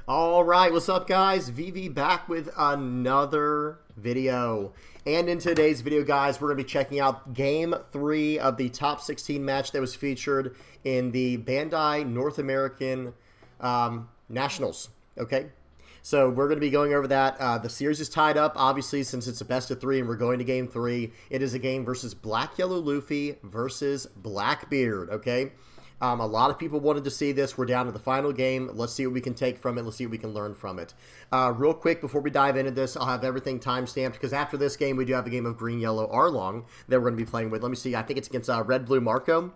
All right, what's up, guys? VV back with another video. And in today's video, guys, we're going to be checking out Game 3 of the Top 16 match that was featured in the Bandai North American Nationals. Okay, so we're going to be going over that. The series is tied up, obviously, since it's a best of 3 and we're going to Game 3. It is a game versus Black Yellow Luffy versus Blackbeard, okay? A lot of people wanted to see this. We're down to the final game. Let's see what we can take from it. Let's see what we can learn from it. Real quick, before we dive into this, I'll have everything time-stamped, because after this game, we do have a game of Green-Yellow Arlong that we're going to be playing with. Let me see. I think it's against Red-Blue Marco.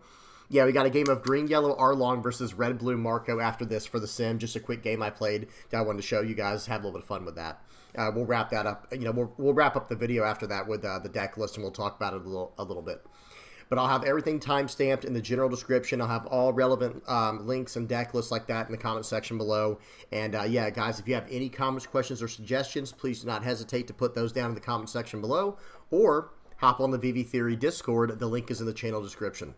Yeah, we got a game of Green-Yellow Arlong versus Red-Blue Marco after this for the sim. Just a quick game I played that I wanted to show you guys. Have a little bit of fun with that. We'll wrap that up. We'll wrap up the video after that with the deck list, and we'll talk about it a little bit. But I'll have everything time-stamped in the general description. I'll have all relevant links and deck lists like that in the comment section below. And yeah, guys, if you have any comments, questions, or suggestions, please do not hesitate to put those down in the comment section below. Or hop on the VV Theory Discord. The link is in the channel description.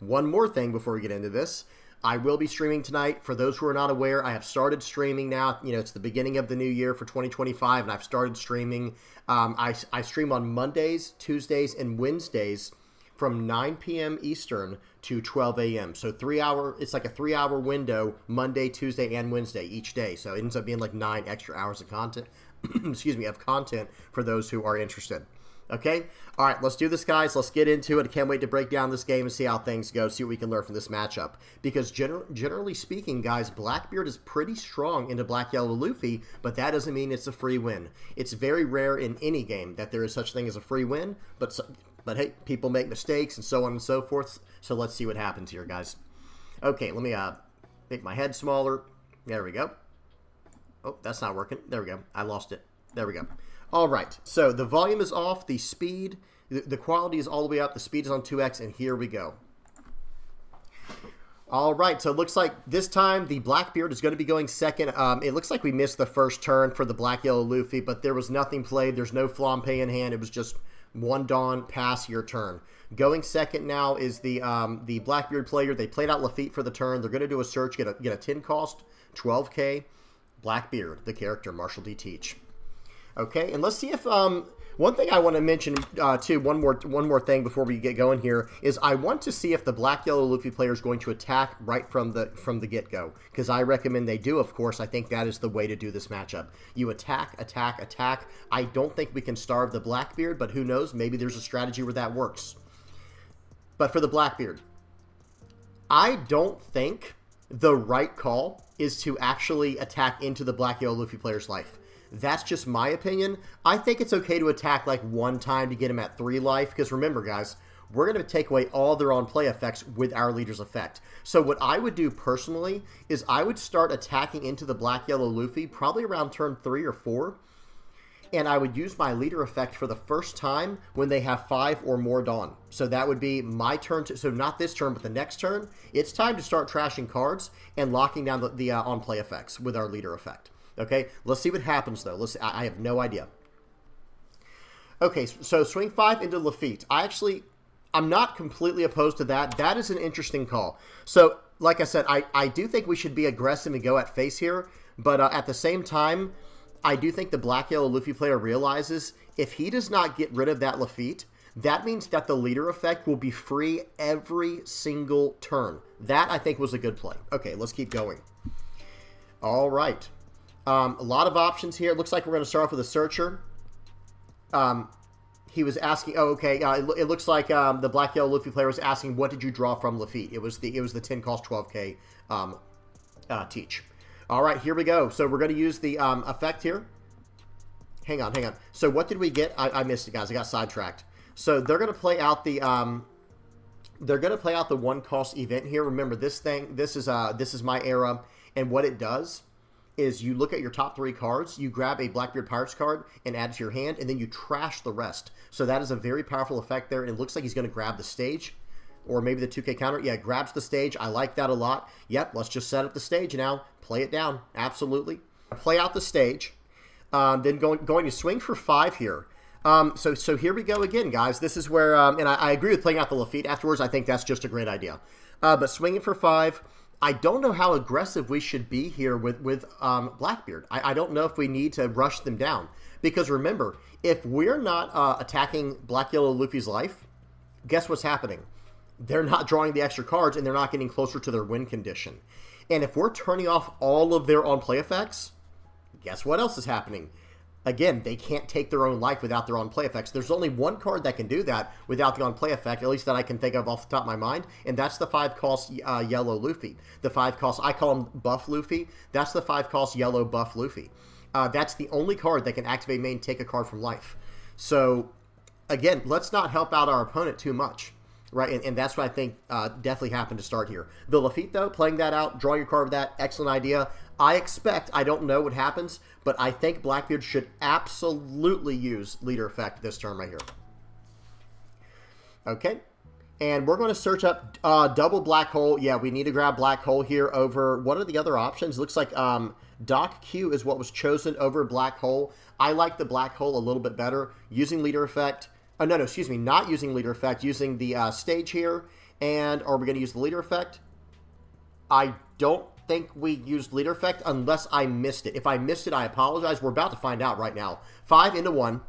One more thing before we get into this. I will be streaming tonight. For those who are not aware, I have started streaming now. It's the beginning of the new year for 2025, and I've started streaming. I stream on Mondays, Tuesdays, and Wednesdays from 9 p.m. Eastern to 12 a.m. So it's like a 3-hour window, Monday, Tuesday, and Wednesday each day. So it ends up being like 9 extra hours of content, excuse me, of content for those who are interested. Okay? All right, let's do this, guys. Let's get into it. I can't wait to break down this game and see how things go, see what we can learn from this matchup. Because generally speaking, guys, Blackbeard is pretty strong into Black Yellow Luffy, but that doesn't mean it's a free win. It's very rare in any game that there is such thing as a free win, but hey, people make mistakes and so on and so forth. So let's see what happens here, guys. Okay, let me make my head smaller. There we go. Oh, that's not working. There we go. I lost it. There we go. All right, so the volume is off, the speed, the quality is all the way up, the speed is on 2x, and here we go. All right, so it looks like this time the Blackbeard is going to be going second. It looks like we missed the first turn for the Black Yellow Luffy, but there was nothing played. There's no Flampe in hand. It was just one Dawn, pass, your turn. Going second now is the Blackbeard player. They played out Lafitte for the turn. They're going to do a search, get a 10 cost, 12k. Blackbeard, the character, Marshall D. Teach. Okay, and let's see if one thing I want to mention too, one more thing before we get going here is I want to see if the Black Yellow Luffy player is going to attack right from the get-go, because I recommend they do. Of course, I think that is the way to do this matchup. You attack, attack, attack. I don't think we can starve the Blackbeard, but who knows? Maybe there's a strategy where that works. But for the Blackbeard, I don't think the right call is to actually attack into the Black Yellow Luffy player's life. That's just my opinion. I think it's okay to attack like one time to get him at 3 life, because remember, guys, we're going to take away all their on-play effects with our leader's effect. So what I would do personally is I would start attacking into the Black Yellow Luffy probably around turn 3 or 4, and I would use my leader effect for the first time when they have 5 or more Dawn. So that would be my turn. So not this turn, but the next turn. It's time to start trashing cards and locking down the on-play effects with our leader effect. Okay, let's see what happens, though. I have no idea. Okay, so swing 5 into Lafitte. I'm not completely opposed to that. That is an interesting call. So, like I said, I do think we should be aggressive and go at face here, but at the same time, I do think the Black Yellow Luffy player realizes if he does not get rid of that Lafitte, that means that the leader effect will be free every single turn. That, I think, was a good play. Okay, let's keep going. All right. A lot of options here. It looks like we're going to start off with a searcher. He was asking, oh, okay, it looks like the Black Yellow Luffy player was asking, what did you draw from Lafitte? It was the 10 cost 12k Teach. All right, here we go. So we're going to use the effect here. Hang on. So what did we get? I missed it, guys. I got sidetracked. So they're going to play out the 1 cost event here. Remember, this is my era, and what it does is you look at your top 3 cards, you grab a Blackbeard Pirates card and add it to your hand, and then you trash the rest. So that is a very powerful effect there, and it looks like he's going to grab the stage, or maybe the 2k counter. Yeah, grabs the stage. I like that a lot. Yep, let's just set up the stage now. Play it down. Absolutely. Play out the stage. Then going to swing for 5 here. So here we go again, guys. This is where, and I agree with playing out the Lafitte afterwards. I think that's just a great idea. But swinging for 5. I don't know how aggressive we should be here with Blackbeard. I don't know if we need to rush them down. Because remember, if we're not attacking Black Yellow Luffy's life, guess what's happening? They're not drawing the extra cards, and they're not getting closer to their win condition. And if we're turning off all of their on-play effects, guess what else is happening? Again, they can't take their own life without their on-play effects. There's only one card that can do that without the on-play effect, at least that I can think of off the top of my mind, and that's the 5-cost yellow Luffy. The 5-cost, I call him buff Luffy. That's the 5-cost yellow buff Luffy. That's the only card that can activate main, take a card from life. So, again, let's not help out our opponent too much. Right, and that's what I think definitely happened to start here. The Lafitte, though, playing that out, drawing your card with that, excellent idea. I don't know what happens, but I think Blackbeard should absolutely use leader effect this turn right here. Okay, and we're going to search up double black hole. Yeah, we need to grab black hole here over, what are the other options? Looks like Doc Q is what was chosen over black hole. I like the black hole a little bit better. Using leader effect. Oh, no, excuse me, not using leader effect, using the stage here. And are we going to use the leader effect? I don't think we used leader effect unless I missed it. If I missed it, I apologize. We're about to find out right now. 5 into 1.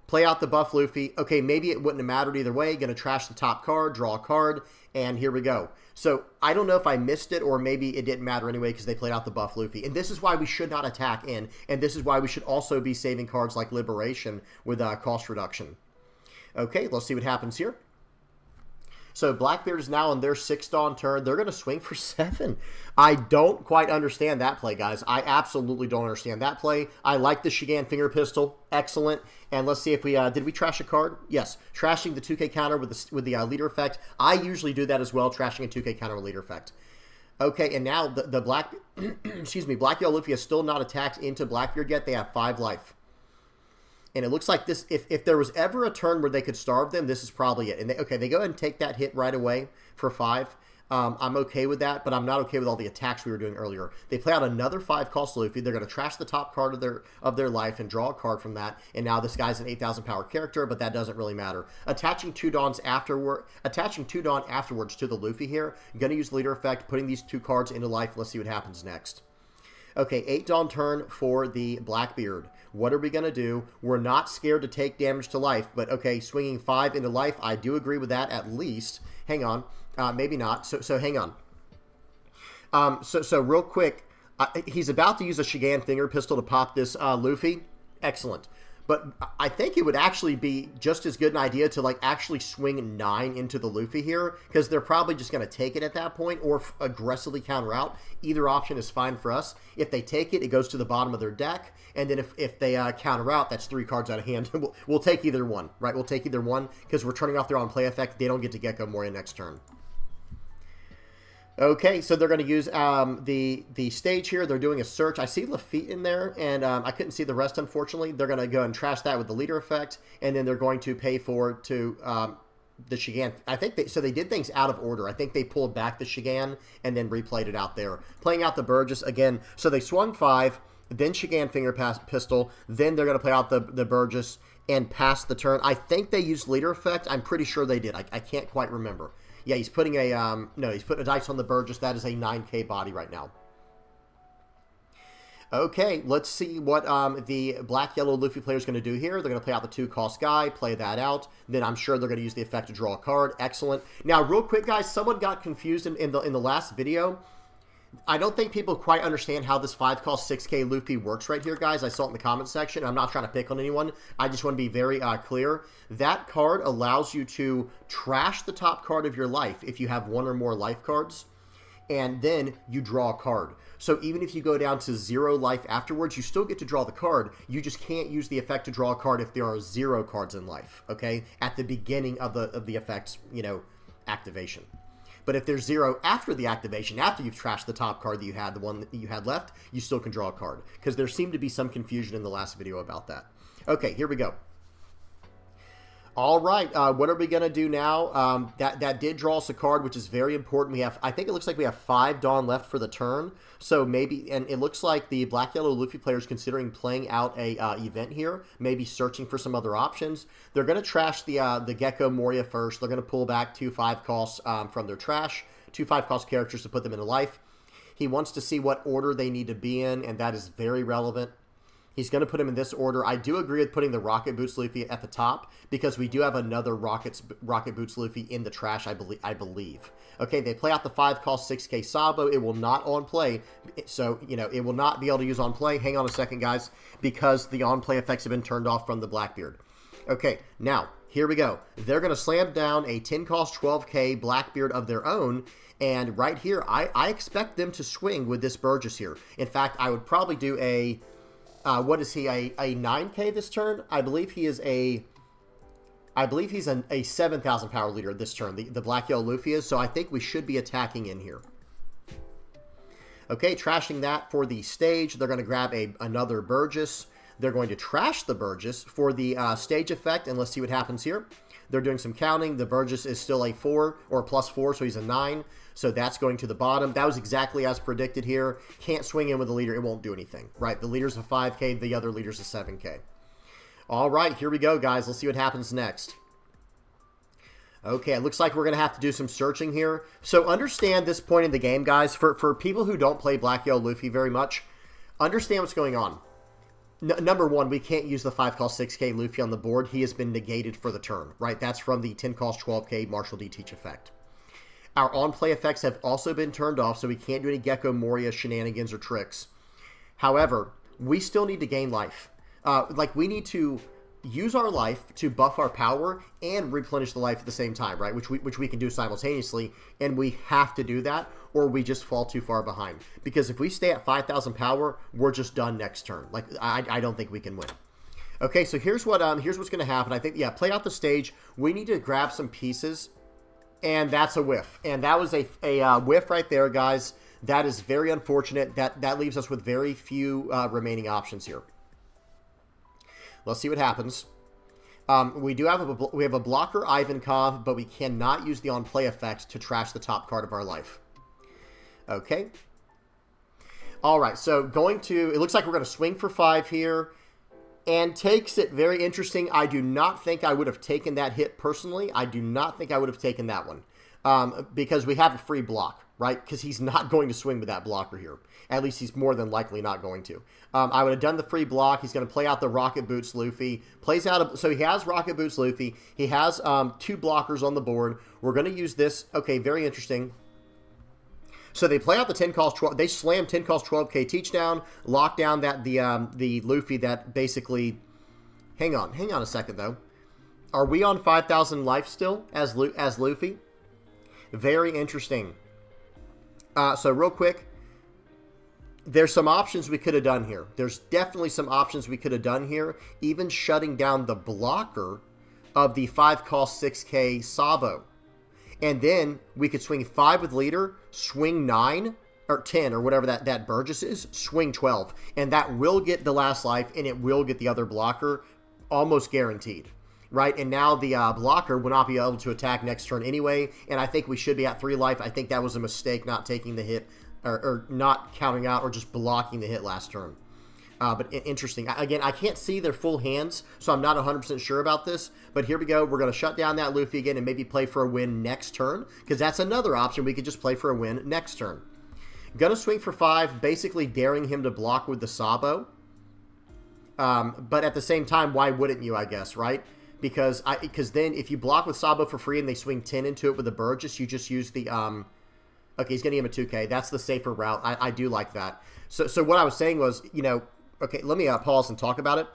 Play out the buff Luffy. Okay, maybe it wouldn't have mattered either way. Going to trash the top card, draw a card, and here we go. So I don't know if I missed it or maybe it didn't matter anyway because they played out the buff Luffy. And this is why we should not attack in, and this is why we should also be saving cards like Liberation with cost reduction. Okay, let's see what happens here. So Blackbeard is now on their 6th Dawn turn. They're going to swing for 7. I don't quite understand that play, guys. I absolutely don't understand that play. I like the Shigan Finger Pistol. Excellent. And let's see if we, did we trash a card? Yes. Trashing the 2K counter with the leader effect. I usually do that as well, trashing a 2K counter with leader effect. Okay, and now the Black, excuse me, Black Yellow Luffy has still not attacked into Blackbeard yet. They have 5 life. And it looks like this, if there was ever a turn where they could starve them, this is probably it. And they go ahead and take that hit right away for 5. I'm okay with that, but I'm not okay with all the attacks we were doing earlier. They play out another 5-cost Luffy. They're going to trash the top card of their life and draw a card from that. And now this guy's an 8,000 power character, but that doesn't really matter. Attaching 2 Dawn afterwards to the Luffy here. Going to use leader effect, putting these 2 cards into life. Let's see what happens next. Okay, 8 Dawn turn for the Blackbeard. What are we going to do? We're not scared to take damage to life, but okay, swinging 5 into life, I do agree with that at least. Hang on. Maybe not. So hang on. So real quick, he's about to use a Shigan Finger Pistol to pop this Luffy. Excellent. But I think it would actually be just as good an idea to like actually swing 9 into the Luffy here, because they're probably just going to take it at that point or aggressively counter out. Either option is fine for us. If they take it, it goes to the bottom of their deck, and then if they counter out, that's 3 cards out of hand. We'll take either one, right? We'll take either one because we're turning off their on-play effect. They don't get to Gecko Moria next turn. Okay, so they're going to use the stage here. They're doing a search. I see Lafitte in there, and I couldn't see the rest, unfortunately. They're going to go and trash that with the leader effect, and then they're going to pay for the Shigan. I think they did things out of order. I think they pulled back the Shigan and then replayed it out there. Playing out the Burgess again. So they swung 5, then Shigan Finger Pistol, then they're going to play out the Burgess and pass the turn. I think they used leader effect. I'm pretty sure they did. I can't quite remember. Yeah, he's putting a, he's putting a dice on the Burgess. That is a 9K body right now. Okay, let's see what the Black-Yellow Luffy player is going to do here. They're going to play out the 2-cost guy, play that out. Then I'm sure they're going to use the effect to draw a card. Excellent. Now, real quick, guys, someone got confused in the last video. I don't think people quite understand how this 5-cost 6K Luffy works right here, guys. I saw it in the comment section. I'm not trying to pick on anyone. I just want to be very clear. That card allows you to trash the top card of your life if you have 1 or more life cards, and then you draw a card. So even if you go down to 0 life afterwards, you still get to draw the card. You just can't use the effect to draw a card if there are 0 cards in life, okay? At the beginning of the effect's, activation. But if there's 0 after the activation, after you've trashed the top card that you had, the one that you had left, you still can draw a card. Because there seemed to be some confusion in the last video about that. Okay, here we go. All right, what are we going to do now? That did draw us a card, which is very important. I think it looks like we have 5 Dawn left for the turn. So maybe, and it looks like the Black-Yellow Luffy player is considering playing out a event here, maybe searching for some other options. They're going to trash the Gecko Moria first. They're going to pull back 2 5 costs from their trash two 5-cost characters to put them into life. He wants to see what order they need to be in, and that is very relevant. He's going to put him in this order. I do agree with putting the Rocket Boots Luffy at the top because we do have another Rocket Boots Luffy in the trash, I believe. Okay, they play out the 5-cost 6K Sabo. It will not on play, so, you know, it will not be able to use on play. Hang on a second, guys, because the on play effects have been turned off from the Blackbeard. Okay, now, here we go. They're going to slam down a 10-cost 12K Blackbeard of their own, and right here, I expect them to swing with this Burgess here. In fact, I would probably do a... what is he, a 9K this turn? I believe he's a 7,000 power leader this turn, the Black Yellow Luffy is, so I think we should be attacking in here. Okay, trashing that for the stage. They're going to grab another Burgess. They're going to trash the Burgess for the stage effect, and let's see what happens here. They're doing some counting. The Burgess is still a 4 or +4, so he's a 9. So that's going to the bottom. That was exactly as predicted here. Can't swing in with the leader. It won't do anything, right? The leader's a 5K. The other leader's a 7K. All right, here we go, guys. Let's see what happens next. Okay, it looks like we're going to have to do some searching here. So understand this point in the game, guys. For people who don't play Black Yellow Luffy very much, understand what's going on. Number one, we can't use the 5-cost 6K Luffy on the board. He has been negated for the turn, right? That's from the 10-cost 12K Marshall D. Teach effect. Our on-play effects have also been turned off, so we can't do any Gecko Moria shenanigans or tricks. However, we still need to gain life. We need to use our life to buff our power and replenish the life at the same time, right? Which we can do simultaneously, and we have to do that, or we just fall too far behind. Because if we stay at 5,000 power, we're just done next turn. Like, I don't think we can win. Okay, so here's what's going to happen. I think, yeah, play out the stage. We need to grab some pieces, and that's a whiff. And that was a whiff right there, guys. That is very unfortunate. That leaves us with very few remaining options here. Let's see what happens. We have a blocker Ivankov, but we cannot use the on-play effect to trash the top card of our life. Okay. All right, so it looks like we're going to swing for 5 here, and takes it. Very interesting. I do not think I would have taken that hit personally. I do not think I would have taken that one because we have a free block, right? Because he's not going to swing with that blocker here. At least he's more than likely not going to. I would have done the free block. He's going to play out the Rocket Boots Luffy. So he has Rocket Boots Luffy. He has 2 blockers on the board. We're going to use this. Okay, very interesting. So they play out the 10-cost 12. They slam 10-cost 12K Teach down, lock down the Luffy that basically. Hang on a second though. Are we on 5,000 life still as Luffy? Very interesting. So real quick, there's some options we could have done here. There's definitely some options we could have done here. Even shutting down the blocker of the 5-cost 6K Sabo. And then we could swing 5 with leader, swing 9 or 10 or whatever that Burgess is, swing 12. And that will get the last life, and it will get the other blocker almost guaranteed, right? And now the blocker will not be able to attack next turn anyway, and I think we should be at 3 life. I think that was a mistake not taking the hit or not counting out or just blocking the hit last turn. But interesting. Again, I can't see their full hands, so I'm not 100% sure about this. But here we go. We're going to shut down that Luffy again and maybe play for a win next turn, because that's another option. We could just play for a win next turn. Going to swing for 5, basically daring him to block with the Sabo. But at the same time, why wouldn't you, I guess, right? Because then if you block with Sabo for free and they swing 10 into it with the Burgess, you just use the... Okay, he's getting him a 2K. That's the safer route. I do like that. So what I was saying was, okay, let me pause and talk about it.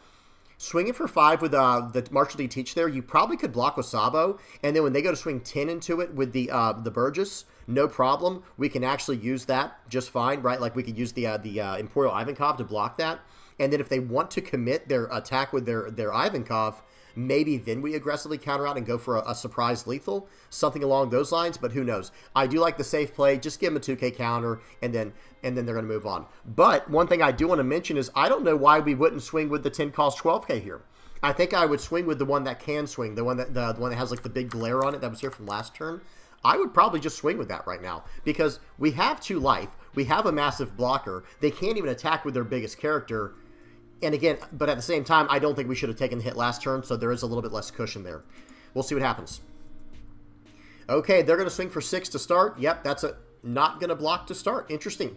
Swinging for 5 with the Marshall D. Teach there, you probably could block with Sabo, and then when they go to swing 10 into it with the Burgess, no problem. We can actually use that just fine, right? Like we could use the Imperial Ivankov to block that, and then if they want to commit their attack with their Ivankov, maybe then we aggressively counter out and go for a surprise lethal, something along those lines, but who knows. I do like the safe play. Just give them a 2K counter, and then they're going to move on. But one thing I do want to mention is I don't know why we wouldn't swing with the 10-cost 12K here. I think I would swing with the one that can swing, the one that has like the big glare on it that was here from last turn. I would probably just swing with that right now because we have 2 life. We have a massive blocker. They can't even attack with their biggest character. And again, but at the same time, I don't think we should have taken the hit last turn, so there is a little bit less cushion there. We'll see what happens. Okay, they're going to swing for 6 to start. Yep, that's not going to block to start. Interesting.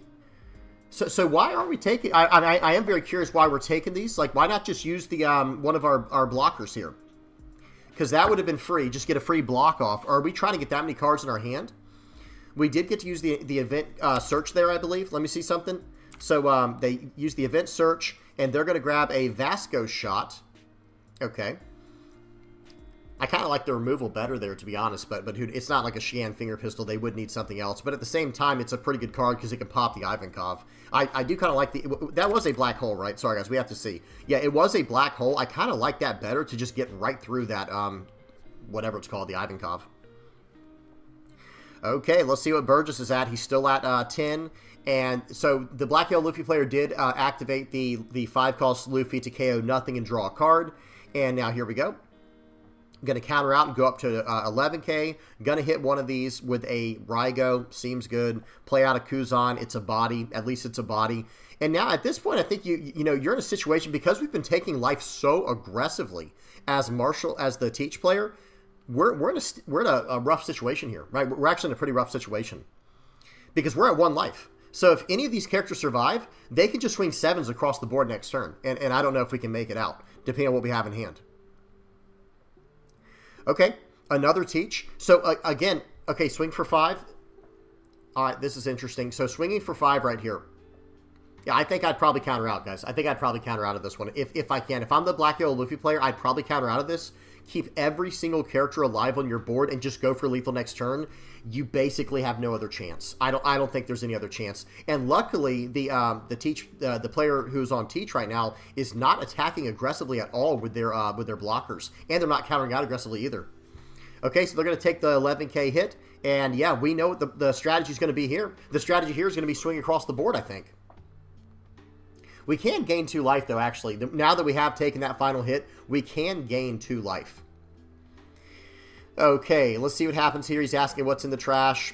So why are we taking... I am very curious why we're taking these. Like, why not just use the one of our blockers here? Because that would have been free. Just get a free block off. Are we trying to get that many cards in our hand? We did get to use the event search there, I believe. Let me see something. So they use the event search, and they're going to grab a Vasco shot. Okay. I kind of like the removal better there, to be honest, but it's not like a Shian finger pistol. They would need something else. But at the same time, it's a pretty good card because it can pop the Ivankov. I do kind of like the... That was a black hole, right? Sorry, guys. We have to see. Yeah, it was a black hole. I kind of like that better to just get right through that, whatever it's called, the Ivankov. Okay, let's see what Burgess is at. He's still at 10. And so the Black Yellow Luffy player did activate the 5-cost Luffy to KO nothing and draw a card. And now here we go. Going to counter out and go up to 11k. Going to hit one of these with a Raigo. Seems good. Play out a Kuzan. It's a body. At least it's a body. And now at this point, I think you're in a situation, because we've been taking life so aggressively as the Teach player. We're in a rough situation here, right? We're actually in a pretty rough situation because we're at 1 life. So if any of these characters survive, they can just swing 7s across the board next turn. And I don't know if we can make it out, depending on what we have in hand. Okay, another Teach. So again, okay, swing for 5. All right, this is interesting. So swinging for 5 right here. Yeah, I think I'd probably counter out, guys. I think I'd probably counter out of this one if I can. If I'm the Black Yellow Luffy player, I'd probably counter out of this. Keep every single character alive on your board and just go for lethal next turn. You basically have no other chance. I don't think there's any other chance. And luckily, the player who's on Teach right now is not attacking aggressively at all with their blockers, and they're not countering out aggressively either. Okay, so they're going to take the 11k hit, and yeah, we know what the strategy is going to be here. The strategy here is going to be swing across the board, I think. We can gain 2 life, though, actually. Now that we have taken that final hit, we can gain 2 life. Okay, let's see what happens here. He's asking what's in the trash.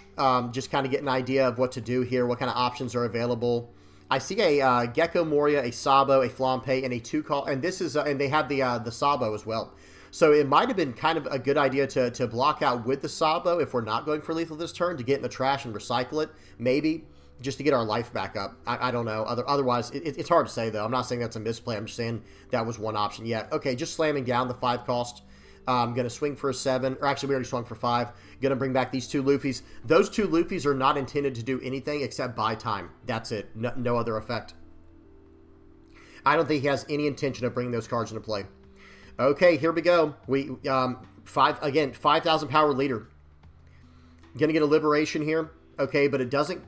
Just kind of get an idea of what to do here, what kind of options are available. I see a Gecko Moria, a Sabo, a Flampe, and a 2-call. And this is and they have the Sabo as well. So it might have been kind of a good idea to block out with the Sabo if we're not going for lethal this turn, to get in the trash and recycle it, maybe. Just to get our life back up. I don't know. Otherwise, it's hard to say, though. I'm not saying that's a misplay. I'm just saying that was one option. Yeah, okay, just slamming down the 5-cost. I'm going to swing for a 7. Or actually, we already swung for 5. Going to bring back these 2 Luffys. Those 2 Luffys are not intended to do anything except buy time. That's it. No other effect. I don't think he has any intention of bringing those cards into play. Okay, here we go. We 5,000 power leader. Going to get a liberation here. Okay, but it doesn't...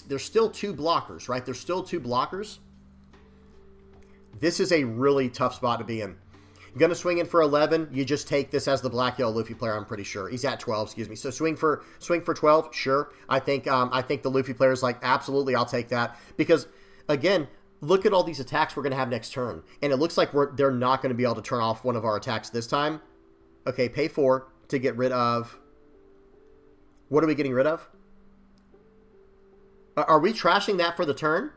There's still 2 blockers, right? There's still 2 blockers. This is a really tough spot to be in. Going to swing in for 11. You just take this as the Black Yellow Luffy player, I'm pretty sure. He's at 12, excuse me. So swing for 12, sure. I think the Luffy player is like, absolutely, I'll take that. Because, again, look at all these attacks we're going to have next turn. And it looks like they're not going to be able to turn off one of our attacks this time. Okay, pay 4 to get rid of... What are we getting rid of? Are we trashing that for the turn?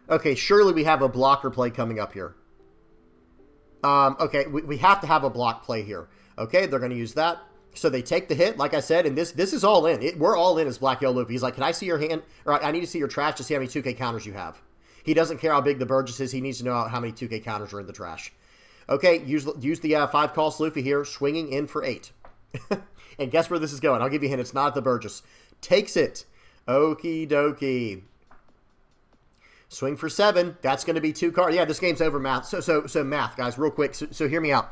Okay, surely we have a blocker play coming up here. Okay, we have to have a block play here. Okay, they're going to use that. So they take the hit, like I said, and this is all in. We're all in as Black Yellow Luffy. He's like, can I see your hand? Or I need to see your trash to see how many 2K counters you have. He doesn't care how big the Burgess is. He needs to know how many 2K counters are in the trash. Okay, use the 5-cost Luffy here, swinging in for 8. And guess where this is going? I'll give you a hint. It's not at the Burgess. Takes it. Okie dokie. Swing for 7. That's going to be 2 cards. Yeah, this game's over, math. So math, guys, real quick. So hear me out.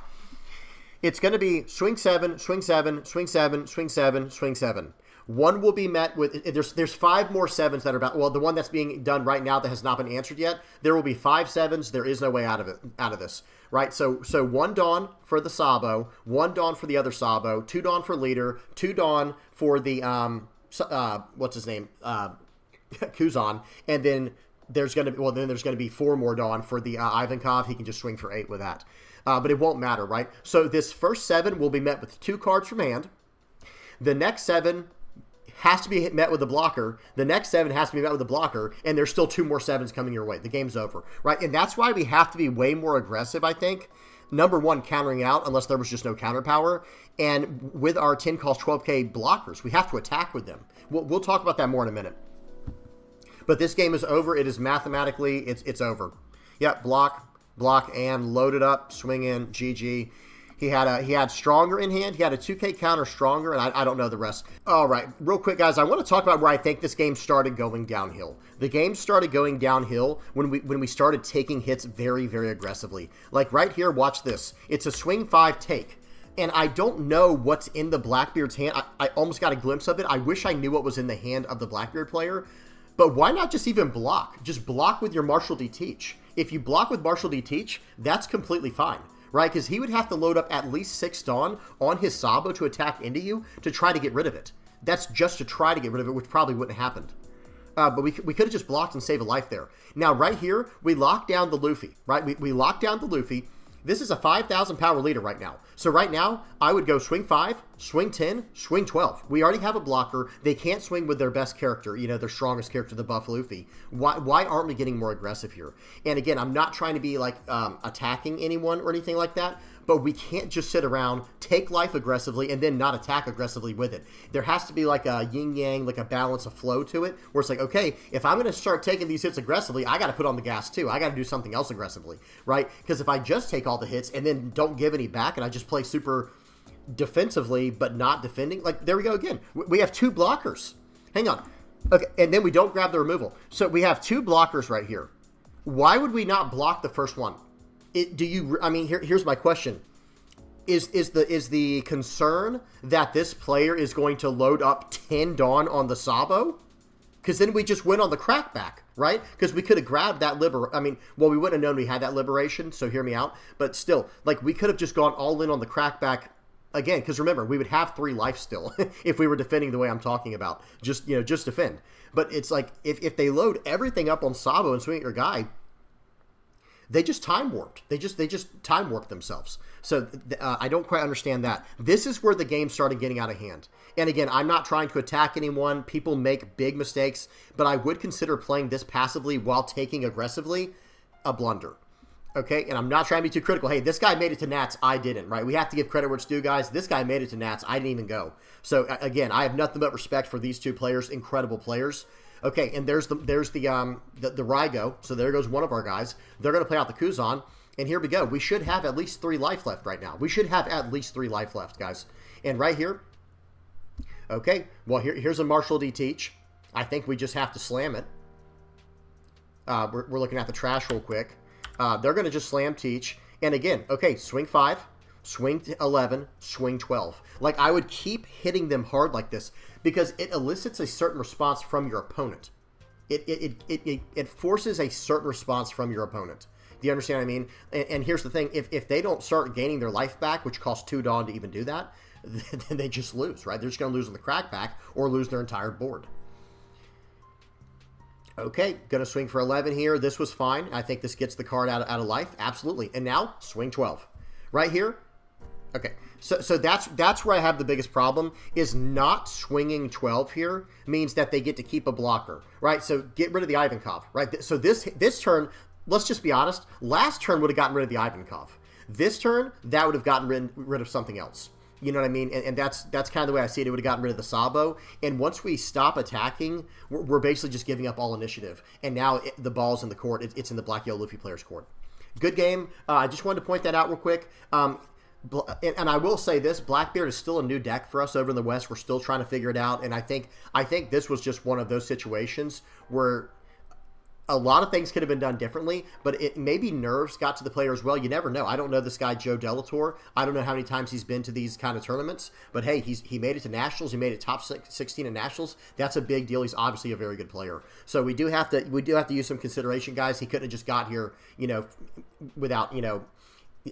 It's going to be swing 7, swing 7, swing 7, swing 7, swing 7. One will be met with... There's 5 more 7s that are about... Well, the one that's being done right now that has not been answered yet. There will be 5 7s. There is no way out of this. Right? So 1 Dawn for the Sabo, 1 Dawn for the other Sabo, 2 Dawn for leader, 2 Dawn for the... what's his name? Kuzan. And then there's going to be 4 more Dawn for the Ivankov. He can just swing for 8 with that. But it won't matter, right? So this first 7 will be met with 2 cards from hand. The next 7 has to be met with a blocker. The next 7 has to be met with a blocker, and there's still 2 more 7s coming your way. The game's over, right? And that's why we have to be way more aggressive, I think, number one, countering out unless there was just no counter power. And with our 10 cost 12k blockers, we have to attack with them. We'll talk about that more in a minute. But this game is over. It is mathematically, it's over. Yep, block, and load it up, swing in, GG. He had stronger in hand. He had a 2k counter stronger, and I don't know the rest. All right, real quick, guys, I want to talk about where I think this game started going downhill. The game started going downhill when we started taking hits very, very aggressively. Like right here, watch this. It's a swing 5 take. And I don't know what's in the Blackbeard's hand. I almost got a glimpse of it. I wish I knew what was in the hand of the Blackbeard player. But why not just even block? Just block with your Marshall D. Teach. If you block with Marshall D. Teach, that's completely fine, right? Because he would have to load up at least 6 Dawn on his Sabo to attack into you to try to get rid of it. That's just to try to get rid of it, which probably wouldn't have happened. But we could have just blocked and saved a life there. Now, right here, we lock down the Luffy, right? We lock down the Luffy. This is a 5,000 power leader right now. So right now, I would go swing 5, swing 10, swing 12. We already have a blocker. They can't swing with their best character, their strongest character, the buff Luffy. Why aren't we getting more aggressive here? And again, I'm not trying to be like attacking anyone or anything like that, but we can't just sit around, take life aggressively, and then not attack aggressively with it. There has to be like a yin-yang, like a balance, a flow to it, where it's like, okay, if I'm going to start taking these hits aggressively, I got to put on the gas too. I got to do something else aggressively, right? Because if I just take all the hits and then don't give any back and I just play super defensively but not defending, like there we go again. We have 2 blockers. Hang on. Okay, and then we don't grab the removal. So we have 2 blockers right here. Why would we not block the first one? Here's my question. Is the concern that this player is going to load up 10 Dawn on the Sabo? Because then we just went on the crackback, right? Because we could have grabbed that we wouldn't have known we had that liberation, so hear me out. But still, like, we could have just gone all in on the crackback again. Because remember, we would have 3 life still if we were defending the way I'm talking about. Just defend. But it's like, if they load everything up on Sabo and swing at your guy, they just time warped. They just time warped themselves. So I don't quite understand that. This is where the game started getting out of hand. And again, I'm not trying to attack anyone. People make big mistakes, but I would consider playing this passively while taking aggressively a blunder. Okay, and I'm not trying to be too critical. Hey, this guy made it to Nats. I didn't, right? We have to give credit where it's due, guys. This guy made it to Nats. I didn't even go. So again, I have nothing but respect for these 2 players. Incredible players. Okay, and there's the Rygo. So there goes one of our guys. They're going to play out the Kuzan. And here we go. We should have at least 3 life left right now. We should have at least 3 life left, guys. And right here, okay, well, here's a Marshall D. Teach. I think we just have to slam it. We're looking at the trash real quick. They're going to just slam Teach. And again, okay, swing 5, swing 11, swing 12. Like, I would keep hitting them hard like this because it elicits a certain response from your opponent. It forces a certain response from your opponent. Do you understand what I mean? And here's the thing. If they don't start gaining their life back, which costs 2 Dawn to even do that, then they just lose, right? They're just going to lose on the crackback or lose their entire board. Okay, going to swing for 11 here. This was fine. I think this gets the card out of life. Absolutely. And now, swing 12. Right here. Okay, so that's where I have the biggest problem, is not swinging 12 here means that they get to keep a blocker, right? So get rid of the Ivankov, right? So this turn, let's just be honest, last turn would have gotten rid of the Ivankov. This turn, that would have gotten rid of something else. You know what I mean? And that's kind of the way I see it. It would have gotten rid of the Sabo. And once we stop attacking, we're basically just giving up all initiative. And now the ball's in the court. It's in the Black Yellow Luffy player's court. Good game. I just wanted to point that out real quick. And I will say this, Blackbeard is still a new deck for us over in the West. We're still trying to figure it out. And I think this was just one of those situations where a lot of things could have been done differently, but it maybe nerves got to the player as well. You never know. I don't know this guy, Joe Delator. I don't know how many times he's been to these kind of tournaments, but hey, he made it to Nationals. He made it top 16 in Nationals. That's a big deal. He's obviously a very good player. So we do have to use some consideration, guys. He couldn't have just got here, without,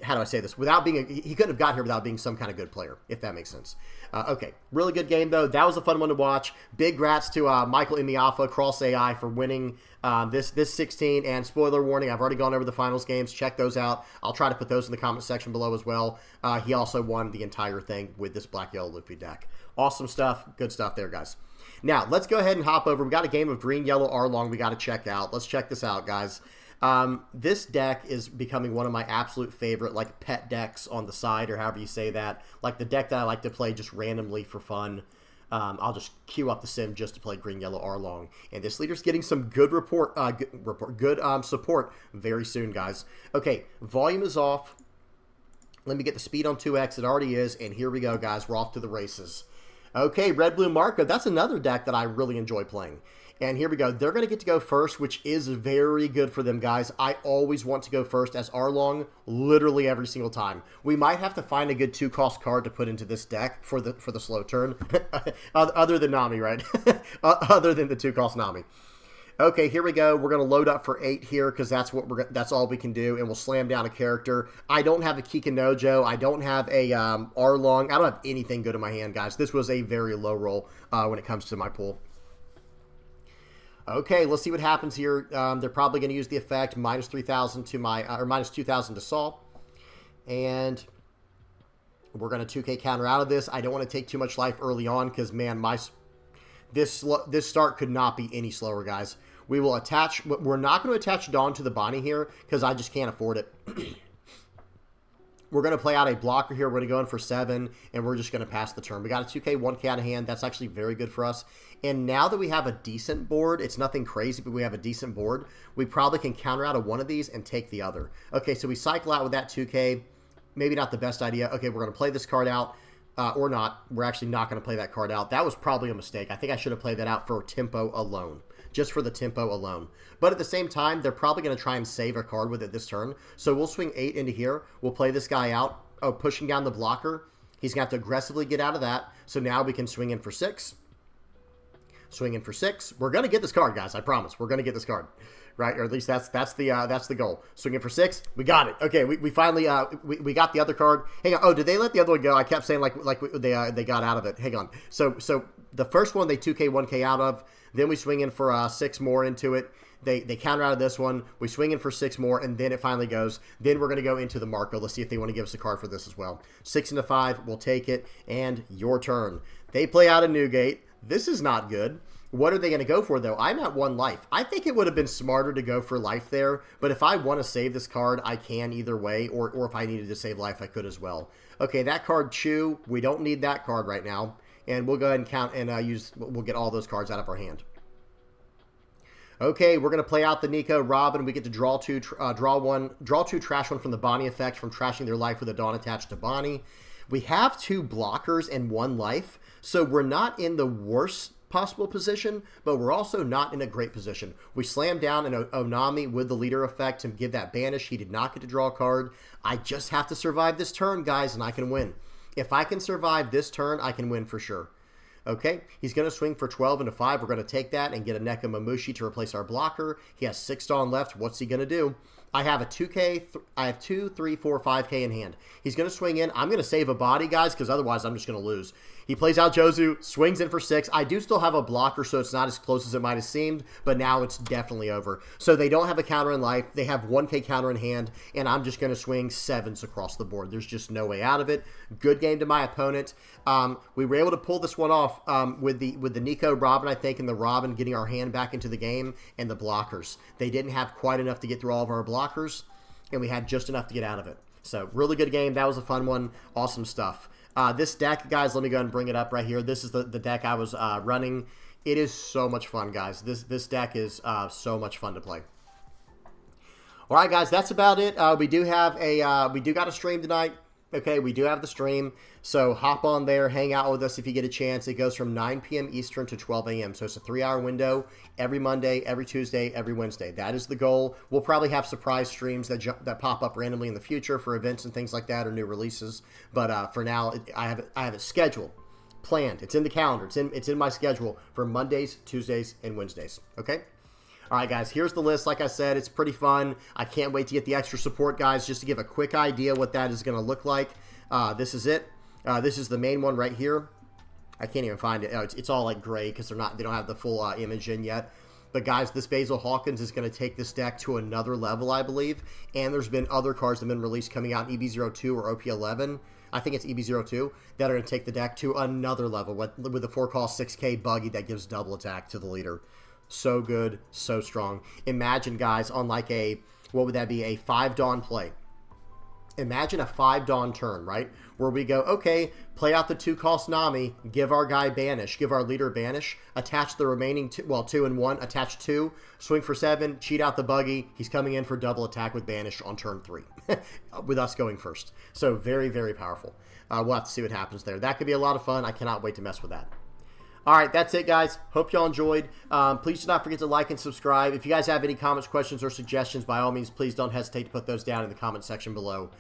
how do I say this? He couldn't have got here without being some kind of good player, if that makes sense. Okay, really good game, though. That was a fun one to watch. Big grats to Michael Imiafa, Cross AI, for winning this 16. And spoiler warning, I've already gone over the finals games. Check those out. I'll try to put those in the comment section below as well. He also won the entire thing with this Black Yellow Luffy deck. Awesome stuff. Good stuff there, guys. Now, let's go ahead and hop over. We got a game of Green Yellow Arlong we got to check out. Let's check this out, guys. This deck is becoming one of my absolute favorite, like, pet decks on the side, or however you say that. Like, the deck that I like to play just randomly for fun. I'll just queue up the sim just to play green, yellow, Arlong. And this leader's getting some good support very soon, guys. Okay, volume is off. Let me get the speed on 2x. It already is. And here we go, guys. We're off to the races. Okay, Red Blue Marco. That's another deck that I really enjoy playing. And here we go. They're going to get to go first, which is very good for them, guys. I always want to go first as Arlong, literally every single time. We might have to find a good 2-cost card to put into this deck for the slow turn, other than Nami, right? Other than the 2-cost Nami. Okay, here we go. We're going to load up for 8 here because that's all we can do, and we'll slam down a character. I don't have a Kikanojo. I don't have a Arlong. I don't have anything good in my hand, guys. This was a very low roll when it comes to my pool. Okay, let's see what happens here. They're probably going to use the effect minus 3,000 to my, or minus 2,000 to Saul. And we're going to 2K counter out of this. I don't want to take too much life early on because, man, this start could not be any slower, guys. We will attach, we're not going to attach Dawn to the Bonnie here because I just can't afford it. We're going to play out a blocker here. We're going to go in for 7, and we're just going to pass the turn. We got a 2K, 1K out of hand. That's actually very good for us. And now that we have a decent board, it's nothing crazy, but we have a decent board, we probably can counter out of one of these and take the other. Okay, so we cycle out with that 2K. Maybe not the best idea. Okay, we're going to play this card out, or not. We're actually not going to play that card out. That was probably a mistake. I think I should have played that out for tempo alone. Just for the tempo alone. But at the same time, they're probably going to try and save a card with it this turn. So we'll swing 8 into here. We'll play this guy out. Oh, pushing down the blocker. He's going to have to aggressively get out of that. So now we can swing in for 6. Swing in for 6. We're going to get this card, guys. I promise. We're going to get this card. Right? Or at least that's the goal. Swing in for 6. We got it. Okay, we finally we got the other card. Hang on. Oh, did they let the other one go? I kept saying they got out of it. Hang on. So the first one they 2K 1K out of. Then we swing in for 6 more into it. They counter out of this one. We swing in for 6 more, and then it finally goes. Then we're going to go into the Marco. Let's see if they want to give us a card for this as well. 6 into 5. We'll take it, and your turn. They play out a Newgate. This is not good. What are they going to go for, though? I'm at 1 life. I think it would have been smarter to go for life there, but if I want to save this card, I can either way, or if I needed to save life, I could as well. Okay, that card, Chew. We don't need that card right now. And we'll go ahead and count and we'll get all those cards out of our hand. Okay, we're going to play out the Nico Robin. We get to draw 2 trash one from the Bonnie effect from trashing their life with a Dawn attached to Bonnie. We have 2 blockers and 1 life, so we're not in the worst possible position, but we're also not in a great position. We slam down an Onami with the leader effect to give that banish. He did not get to draw a card. I just have to survive this turn, guys, and I can win. If I can survive this turn, I can win for sure. Okay, he's going to swing for 12 into 5. We're going to take that and get a Neko Mamushi to replace our blocker. He has 6 Dawn left. What's he going to do? I have a 2K. I have 2, 3, 4, 5K in hand. He's going to swing in. I'm going to save a body, guys, because otherwise I'm just going to lose. He plays out Jozu, swings in for 6. I do still have a blocker, so it's not as close as it might have seemed, but now it's definitely over. So they don't have a counter in life. They have 1K counter in hand, and I'm just going to swing 7s across the board. There's just no way out of it. Good game to my opponent. We were able to pull this one off with the Nico Robin, I think, and the Robin getting our hand back into the game, and the blockers. They didn't have quite enough to get through all of our blockers, and we had just enough to get out of it. So, really good game. That was a fun one. Awesome stuff. This deck, guys, let me go ahead and bring it up right here. This is the deck I was running. It is so much fun, guys. This deck is so much fun to play. All right, guys, that's about it. We do got a stream tonight. Okay, we do have the stream, so hop on there, hang out with us if you get a chance. It goes from 9 p.m. Eastern to 12 a.m., so it's a 3-hour window every Monday, every Tuesday, every Wednesday. That is the goal. We'll probably have surprise streams that pop up randomly in the future for events and things like that or new releases, but for now, I have it scheduled, planned. It's in the calendar. It's in my schedule for Mondays, Tuesdays, and Wednesdays, okay? All right, guys, here's the list. Like I said, it's pretty fun. I can't wait to get the extra support, guys, just to give a quick idea what that is going to look like. This is it. This is the main one right here. I can't even find it. Oh, it's all like gray because they don't have the full image in yet. But, guys, this Basil Hawkins is going to take this deck to another level, I believe. And there's been other cards that have been released coming out in EB02 or OP11. I think it's EB02 that are going to take the deck to another level with the 4-cost 6K buggy that gives double attack to the leader. So good, so strong. Imagine, guys, on like a, what would that be, a 5 Dawn play. Imagine a 5 Dawn turn, right? Where we go, okay, play out the 2-cost Nami, give our guy Banish, give our leader Banish, attach the remaining 2 and 1, attach 2, swing for 7, cheat out the buggy. He's coming in for double attack with Banish on turn 3, with us going first. So very, very powerful. We'll have to see what happens there. That could be a lot of fun. I cannot wait to mess with that. All right, that's it, guys. Hope y'all enjoyed. Please do not forget to like and subscribe. If you guys have any comments, questions, or suggestions, by all means, please don't hesitate to put those down in the comment section below.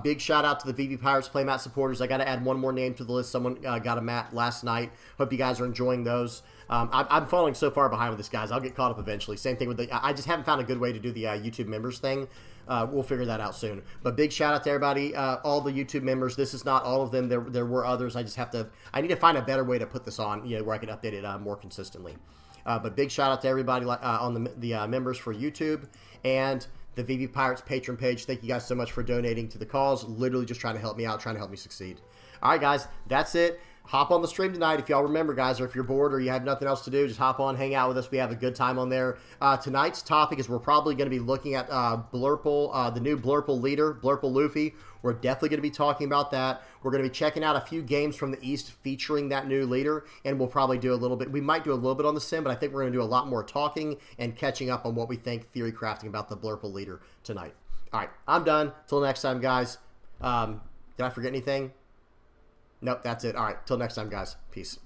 Big shout out to the VV Pirates playmat supporters. I got to add one more name to the list. Someone got a mat last night. Hope you guys are enjoying those. I'm falling so far behind with this, guys. I'll get caught up eventually. Same thing with the... I just haven't found a good way to do the YouTube members thing. We'll figure that out soon. But big shout out to everybody, all the YouTube members. This is not all of them. There were others. I just have to... I need to find a better way to put this on, where I can update it more consistently. But big shout out to everybody on the members for YouTube and the VV Pirates patron page. Thank you guys so much for donating to the cause. Literally just trying to help me out, trying to help me succeed. All right, guys, that's it. Hop on the stream tonight if y'all remember, guys, or if you're bored or you have nothing else to do, just hop on, hang out with us. We have a good time on there. Tonight's topic is we're probably going to be looking at Blurple, the new Blurple leader, Blurple Luffy. We're definitely going to be talking about that. We're going to be checking out a few games from the East featuring that new leader, and we'll probably do a little bit. We might do a little bit on the sim, but I think we're going to do a lot more talking and catching up on what we think, theory crafting about the Blurple leader tonight. All right, I'm done. Till next time, guys. Did I forget anything? Nope, that's it. All right, till next time, guys. Peace.